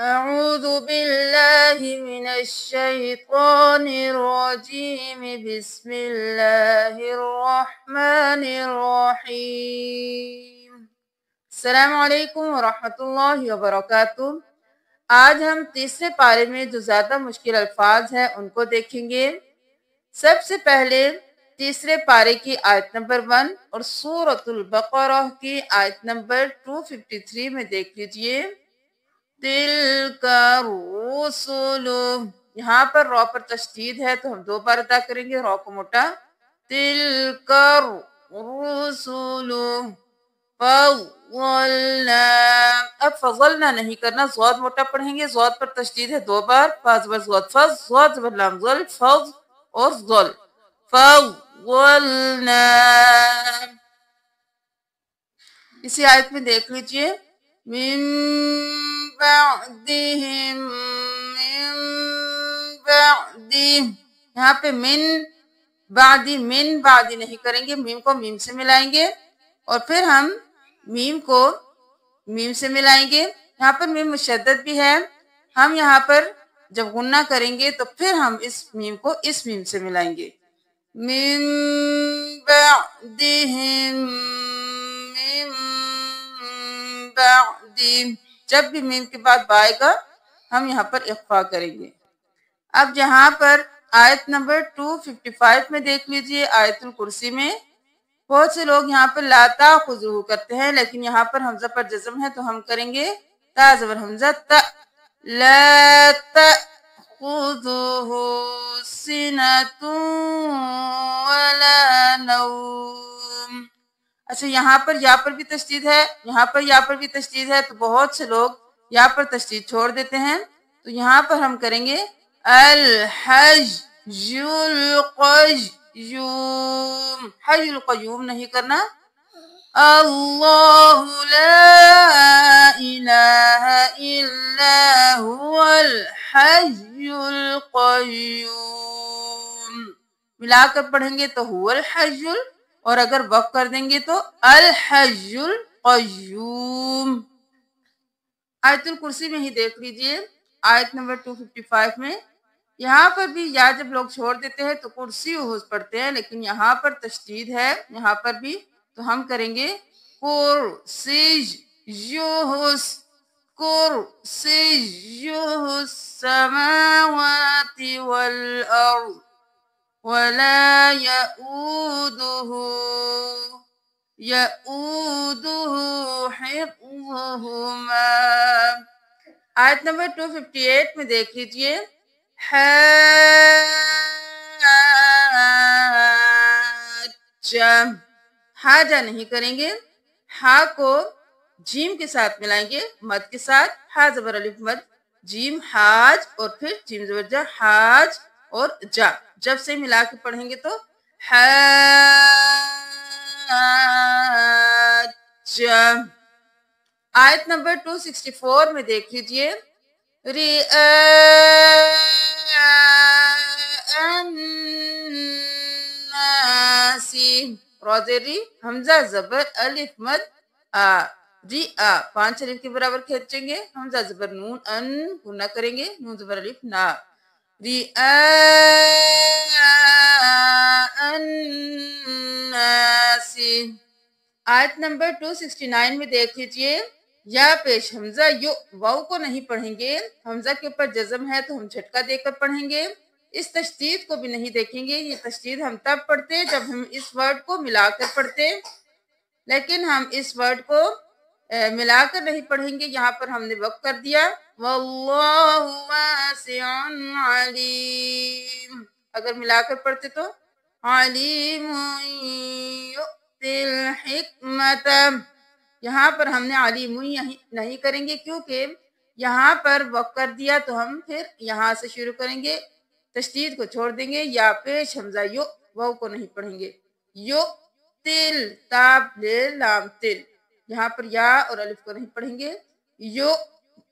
أعوذ بالله من الشيطان الرجيم بسم الله الرحمن الرحيم السلام علیکم ورحمۃ اللہ وبرکاتہ۔ آج ہم تیسرے پارے میں جو زیادہ مشکل الفاظ ہیں ان کو دیکھیں گے۔ سب سے پہلے تیسرے پارے کی آیت نمبر 1 اور سورۃ البقرہ کی آیت نمبر 253 میں دیکھ لیجئے۔ تلک الرسل، یہاں پر رو پر تشدید ہے تو ہم 2 بار ادا کریں گے رو کو موٹا۔ تلک الرسل فضلنا، اب فضلنا نہیں کرنا، ضاد موٹا پڑھیں گے، ضاد پر تشدید ہے 2 بار، فا زبر ضاد فض، ضاد زبر لام ظل، فض اور ظل، فضلنا۔ اسی آیت میں دیکھ لیجئے، من بعدہم، من بعدی، یہاں پہ من بعدی، من بعدی نہیں کریں گے، میم کو میم سے ملائیں گے اور پھر ہم میم کو میم سے ملائیں گے۔ یہاں پر میم مشدد بھی ہے، ہم یہاں پر جب غنہ کریں گے تو پھر ہم اس میم کو اس میم سے ملائیں گے۔ من بعدہم، من بعدی، جب بھی میم کے بعد با آئے گا ہم یہاں پر اخفا کریں گے۔ اب جہاں پر آیت نمبر 255 میں دیکھ لیجئے، آیت الکرسی میں بہت سے لوگ یہاں پر لا تاخذہ کرتے ہیں، لیکن یہاں پر حمزہ پر جزم ہے تو ہم کریں گے تا زبر حمزہ تا، لا تاخذہ سنۃ ولا نوم۔ اچھا یہاں پر یا پر بھی تشدید ہے، یہاں پر یا پر بھی تشدید ہے، تو بہت سے لوگ یا پر تشدید چھوڑ دیتے ہیں، تو یہاں پر ہم کریں گے الحج القیوم، حی القیوم نہیں کرنا، اللہ لا الہ الا هو الحی القیوم، ملا کر پڑھیں گے تو هو الحی، اور اگر وقف کر دیں گے تو الحی القیوم۔ آیت الکرسی میں ہی دیکھ لیجئے، آیت نمبر 255 میں یہاں پر بھی یا جب لوگ چھوڑ دیتے ہیں تو کرسی احوز پڑھتے ہیں، لیکن یہاں پر تشدید ہے یہاں پر بھی، تو ہم کریں گے کرسی یوہس، کرسی یوہس السماوات والارض ولا یؤودہ حفظہما۔ آیت نمبر 258 میں دیکھ لیجئے، حاجہ، حاجہ نہیں کریں گے، ہا کو جیم کے ساتھ ملائیں گے، مد کے ساتھ، ہا زبر الف مد، جیم حاج اور پھر جیم زبر جا، حاج اور جا، جب سے ملا کے پڑھیں گے تو حاجہ۔ آیت نمبر 264 میں دیکھ لیجئے، رئاء الناس، روزری حمزہ زبر الف مد آ، رئا 5 الف کے برابر کھینچیں گے، حمزہ زبر نون ان، گنہ کریں گے، نون زبر الف نا، رئاء الناس۔ آیت نمبر 269 میں دیکھ لیجئے، یا پیش حمزہ یو، واو کو نہیں پڑھیں گے، حمزہ کے اوپر جزم ہے تو ہم جھٹکا دے کر پڑھیں گے، اس تشدید کو بھی نہیں دیکھیں گے، یہ تشدید ہم تب پڑھتے جب ہم اس ورڈ کو ملا کر پڑھتے، لیکن ہم اس ورڈ کو ملا کر نہیں پڑھیں گے، یہاں پر ہم نے وقف کر دیا، واللہ واسع علیم، اگر ملا کر پڑھتے تو علیم یؤتی الحکمت، یہاں پر ہم نے علیم نہیں کریں گے کیونکہ یہاں پر وقف کر دیا تو ہم پھر یہاں سے شروع کریں گے، تشدید کو چھوڑ دیں گے، یا پیش حمزہ یو، واو کو نہیں پڑھیں گے، یو تل، تاب لام تل، یہاں پر یا اور الف کو نہیں پڑھیں گے، یو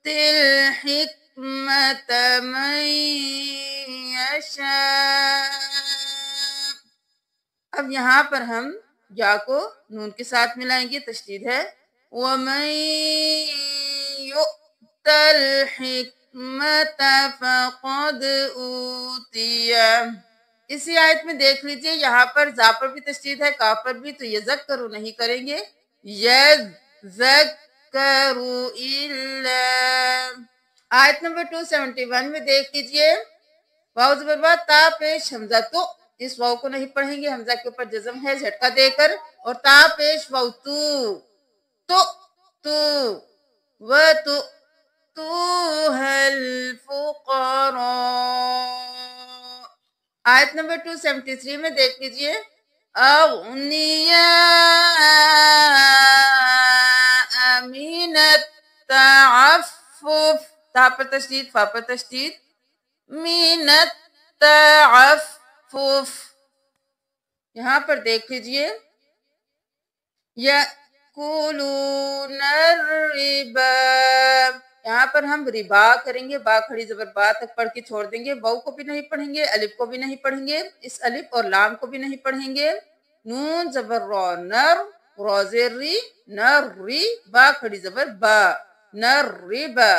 تل حکمت من یشاء، اب یہاں پر ہم یا کو نون کے ساتھ ملائیں گے، تشدید ہے، وَمَن الحکمت فقد اوتی. اسی آیت میں دیکھ لیجئے یہاں پر زا پر بھی تشدید ہے، کاف پر بھی، تو یذکروا نہیں کریں گے، یذکروا الا. آیت نمبر 271 میں دیکھ لیجئے واو زبر با تا پیش حمزہ تو، اس واو کو نہیں پڑھیں گے، حمزہ کے اوپر جزم ہے جھٹکا دے کر، اور تا پیش واو تو و تو الفقراء. آیت نمبر 273 میں دیکھ لیجئے اغنیاء من التعفف، تا پر تشدید، فا پر تشدید، من التعفف. یہاں پر دیکھ لیجئے یأکلون الربا، یہاں پر ہم ربا کریں گے، با کھڑی زبر با تک پڑھ کے چھوڑ دیں گے، واو کو بھی نہیں پڑھیں گے، الف کو بھی نہیں پڑھیں گے، اس الف اور لام کو بھی نہیں پڑھیں گے. نون زبر را نر، را زیر ری، نر ری، با کھڑی زبر با، نر ربا،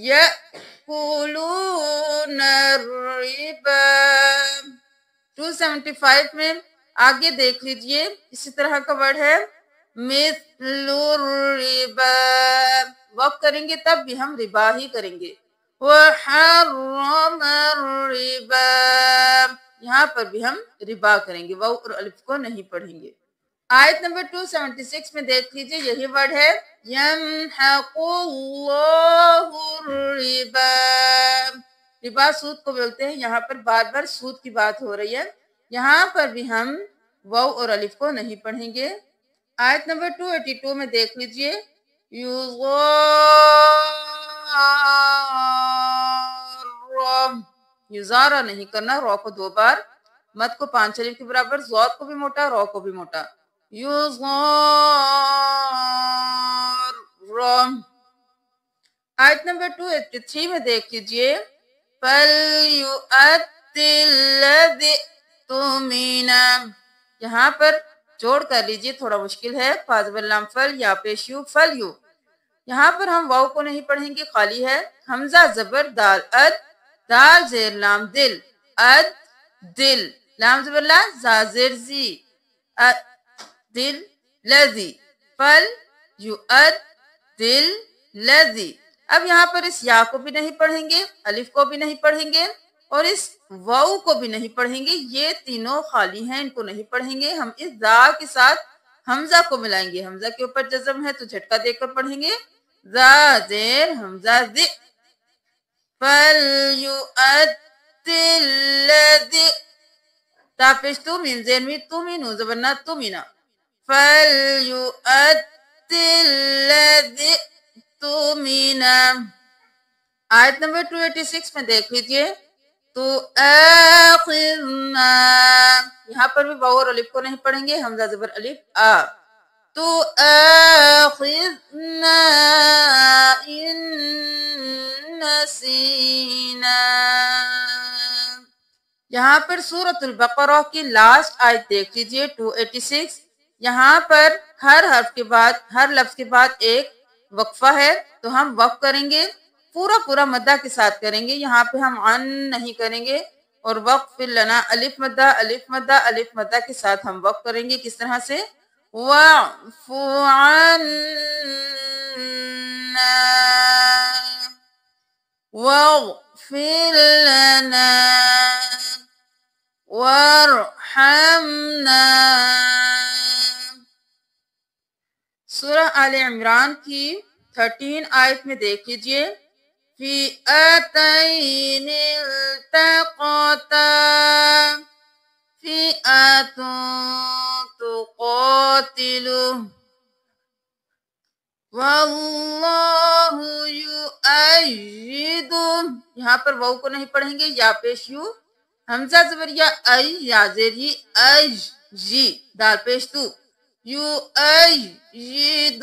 یأکلون الربا. 275 میں آگے دیکھ لیجئے اسی طرح کا ورڈ ہے مثل الربا، وقت کریں گے تب بھی ہم ربا ہی کریں گے. وحرم الربا، یہاں پر بھی ہم ربا کریں گے، واو اور الف کو نہیں پڑھیں گے. آیت نمبر 276 میں دیکھ لیجئے یہی ورڈ ہے یمحق اللہ الربا، ربا سود کو بولتے ہیں، یہاں پر بار بار سود کی بات ہو رہی ہے، یہاں پر بھی ہم واو اور الف کو نہیں پڑھیں گے. آیت نمبر 282 میں دیکھ لیجئے یزارہ نہیں کرنا، رو کو 2 بار، مد کو 5 الف کے برابر، ضاد کو بھی موٹا، رو کو بھی موٹا، یزار. آیت نمبر 283 میں دیکھ لیجئے فَلْيُؤَدِّ الَّذِي اؤْتُمِنَ، یہاں پر جوڑ کر لیجئے، تھوڑا مشکل ہے، فا زبر لام فل، یا پیش یو، فل یو. یہاں پر ہم واو کو نہیں پڑھیں گے، خالی ہے، حمزہ زبر دال اد، دال زیر لام دل، اد دل، لام زبر لا، زا زیر زی، اد دل لذی، فل یؤد دل لذی. اب یہاں پر اس یا کو بھی نہیں پڑھیں گے، الف کو بھی نہیں پڑھیں گے، اور اس واو کو بھی نہیں پڑھیں گے، یہ تینوں خالی ہیں، ان کو نہیں پڑھیں گے. ہم اس ذا کے ساتھ حمزہ کو ملائیں گے، حمزہ کے اوپر جزم ہے تو جھٹکا دے کر پڑھیں گے، ذا زیر حمزہ ذی، فَلْيُؤَدِّ الَّذِي، تا پیش تو، مین زیر می، تو مینو زبرنا تو مینا، فَلْيُؤَدِّ الَّذِي اؤْتُمِنَ. آیت نمبر 286 میں دیکھ لیجئے تو آخذنا، یہاں پر بھی واو اور الف کو نہیں پڑھیں گے، حمزہ زبر الف آ، تو آخذنا ان نسینا. یہاں پر سورۃ البقرہ کی لاسٹ آیت دیکھ لیجئے 286، یہاں پر ہر حرف کے بعد، ہر لفظ کے بعد ایک وقفہ ہے، تو ہم وقف کریں گے، پورا مدہ کے ساتھ کریں گے، یہاں پہ ہم عن نہیں کریں گے، اور وقف لنا الف مدہ الف مدہ الف مدہ کے ساتھ ہم وقف کریں گے. کس طرح سے وَاعْفُ عَنَّا وَاغْفِرْ لَنَا وَارْحَمْنَا. سورہ آل عمران کی 13 آیت میں دیکھ لیجئے فِئَتَيْنِ الْتَقَتَا فِئَةٌ تُقَاتِلُ وَاللَّهُ يُؤَيِّدُ، یہاں پر واو کو نہیں پڑھیں گے، یا پیش یو، حمزہ زبر یا ای، یا زیر ہی، اج جی، دال پیش تو، یُؤَيِّدُ.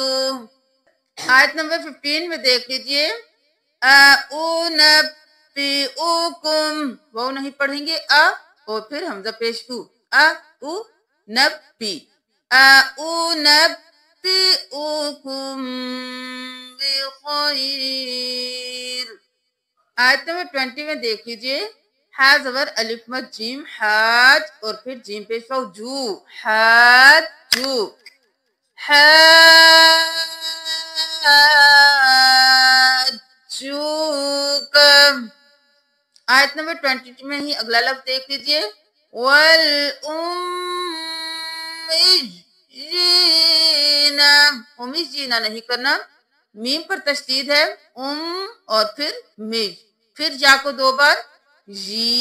آیت نمبر 15 میں دیکھ لیجئے اُنَبِّئُکُم، واو نہیں پڑھیں گے، اور پھر حمزہ پیش کو، اُنَبِّ، اُنَبِّ بخیر۔ آیت نمبر 20 میں دیکھ لیجئے، ہا زبر الف مد جیم حاج اور پھر جیم پیش واو جو حاج جو حاجوکم۔ آیت نمبر 22 میں ہی اگلا لفظ دیکھ لیجئے، والأمیجین، امیجین نہیں کرنا، میم پر تشدید ہے، اور پھر میج، پھر یا کو دو بار، جی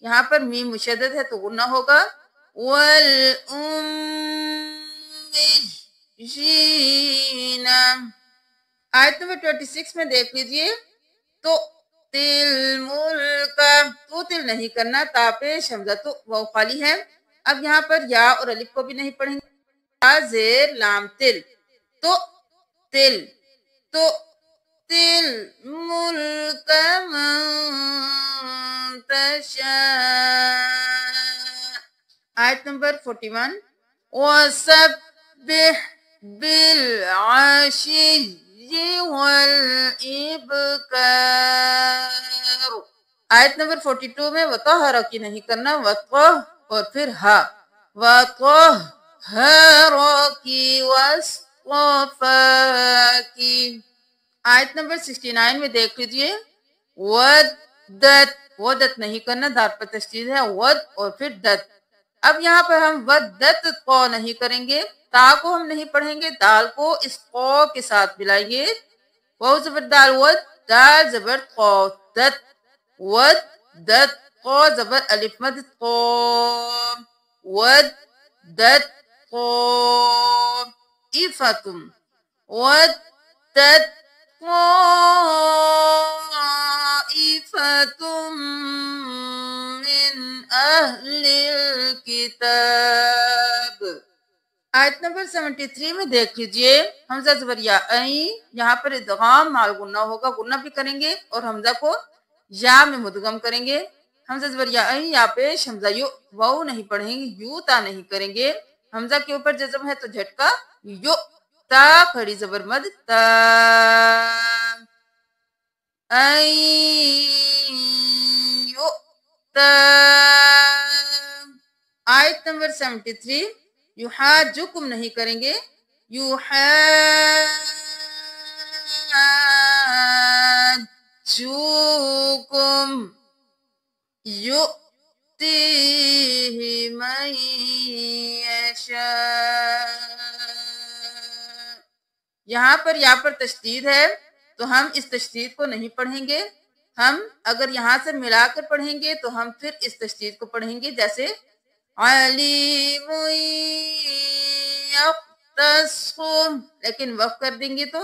یہاں پر میم مشدد ہے تو غنہ ہوگا، والأمیجین۔ آیت نمبر 26 میں دیکھ لیجئے، تو تل ملک، تو تل نہیں کرنا، تا پیش حمزہ تو واو خالی ہے، اب یہاں پر یا اور الف کو بھی نہیں پڑھیں گے، زیر لام تل، تو تل، تو تل ملک من تشاء۔ آیت نمبر 41، وَسَبِّحْ بِالْعَشِيِّ وَالْإِبْكَارِ۔ آیت نمبر 42 میں وَطَہَّرَ کی نہیں کرنا، وَطَّہ اور پھر ہا، وَطَہَّرَ کی وَاصْطَفَاكِ۔ آیت نمبر 69 میں دیکھ لیجئے، وَدَّتْ، وَدَّتْ نہیں کرنا، دال پر تشدید ہے، ود اور پھر دت، اب یہاں پر ہم ودت کو نہیں کریں گے، تا کو ہم نہیں پڑھیں گے، دال کو اس قو کے ساتھ ملائیں گے، واو زبر دال ود، دال زبر قو دت، ود دت، قو زبر الف مد قو، ود دت قو ایفتم، ود دت طائفتم من اہل الکتاب۔ آیت نمبر 73 میں دیکھ لیجئے، حمزہ زبر یا این، یہاں پر ادغام مال غنہ ہوگا، غنہ بھی کریں گے اور حمزہ کو یا میں مدغم کریں گے، حمزہ زبر یا این، یا پیش حمزہ یو، واو نہیں پڑھیں گے، یو تا نہیں کریں گے، حمزہ کے اوپر جزم ہے تو جھٹکا یو، تا کھڑی زبر مد تا، یو تا۔ آیت نمبر 73، یحاجکم نہیں کریں گے، یحاجوکم، یؤتیہ من یشاء، یہاں پر یا پر تشدید ہے تو ہم اس تشدید کو نہیں پڑھیں گے، ہم اگر یہاں سے ملا کر پڑھیں گے تو ہم پھر اس تشدید کو پڑھیں گے، جیسے علیم یختص، لیکن وقف کر دیں گے تو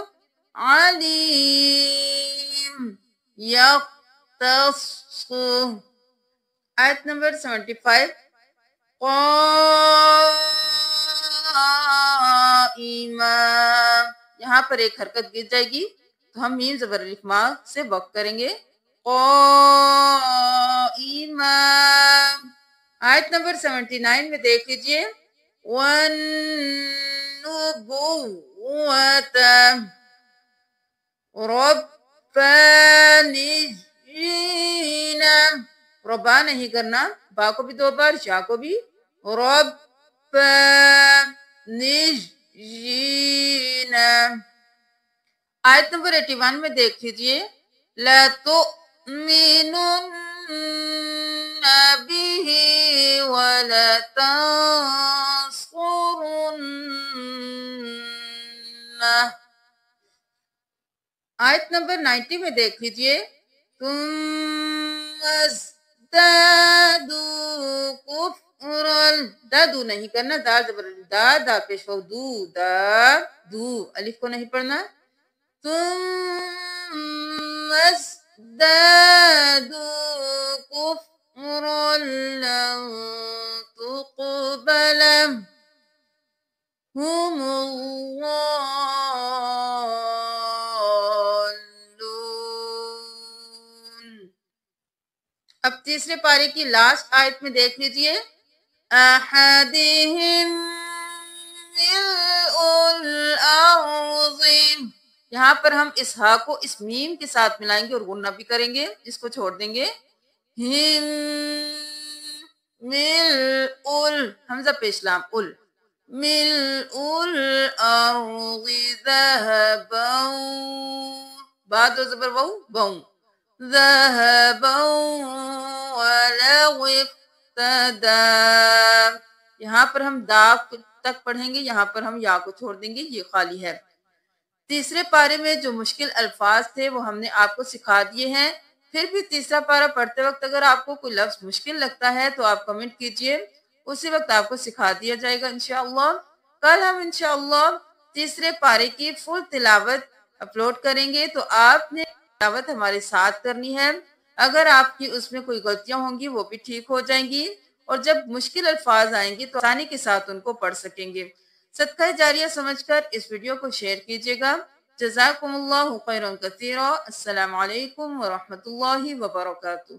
علیم یختص۔ آیت نمبر 75، قائما، یہاں پر ایک حرکت گر جائے گی تو ہم میم زبر الف ما سے وقف کریں گے، قائما۔ آیت نمبر 79 میں دیکھ لیجئے، وَالنُّبُوَّةَ رَبَّانِيِّينَ، ربا نہیں کرنا، با کو بھی دو بار، شا کو بھی، رَبَّانِيِّينَ۔ آیت نمبر 81 میں دیکھ لیجئے، لَتُؤْمِنُنَّ بِهِ وَلَتَنصُرُنَّهُ۔ آیت نمبر 90 میں دیکھ لیجئے، ثُمَّ ازْدَادُوا كُفْرًا، دادو نہیں کرنا، دا زبر دا، دا پیش واو دو، دا دو، الف کو نہیں پڑھنا، ثُمَّ ازْدَادُوا كُفْرًا لَن تُقْبَلَ هُمُ الضَّالُّونَ۔ اب تیسرے پارے کی لاسٹ آیت میں دیکھ لیجئے، أَحَدِهِمْ مِلْءُ الارض. یہاں پر ہم اس ہا کو اس میم کے ساتھ ملائیں گے اور غنہ بھی کریں گے، اس کو چھوڑ دیں گے. ملء حمزہ پیش لام ال ملء الارض ذهبا بعد زبر واو بون ذهبا ولو افتدى. یہاں پر ہم دا تک پڑھیں گے، یہاں پر ہم یا کو چھوڑ دیں گے، یہ خالی ہے. تیسرے پارے میں جو مشکل الفاظ تھے وہ ہم نے آپ کو سکھا دیے ہیں. پھر بھی تیسرا پارہ پڑھتے وقت اگر آپ کو کوئی لفظ مشکل لگتا ہے تو آپ کمنٹ کیجئے، اسی وقت آپ کو سکھا دیا جائے گا انشاءاللہ. کل ہم انشاءاللہ تیسرے پارے کی فل تلاوت اپلوڈ کریں گے، تو آپ نے تلاوت ہمارے ساتھ کرنی ہے. اگر آپ کی اس میں کوئی غلطیاں ہوں گی وہ بھی ٹھیک ہو جائیں گی، اور جب مشکل الفاظ آئیں گے تو آسانی کے ساتھ ان کو پڑھ سکیں گے. صدقہ جاریہ سمجھ کر اس ویڈیو کو شیئر کیجیے گا. جزاکم اللہ خیرا کثیرا. السلام علیکم ورحمۃ اللہ وبرکاتہ.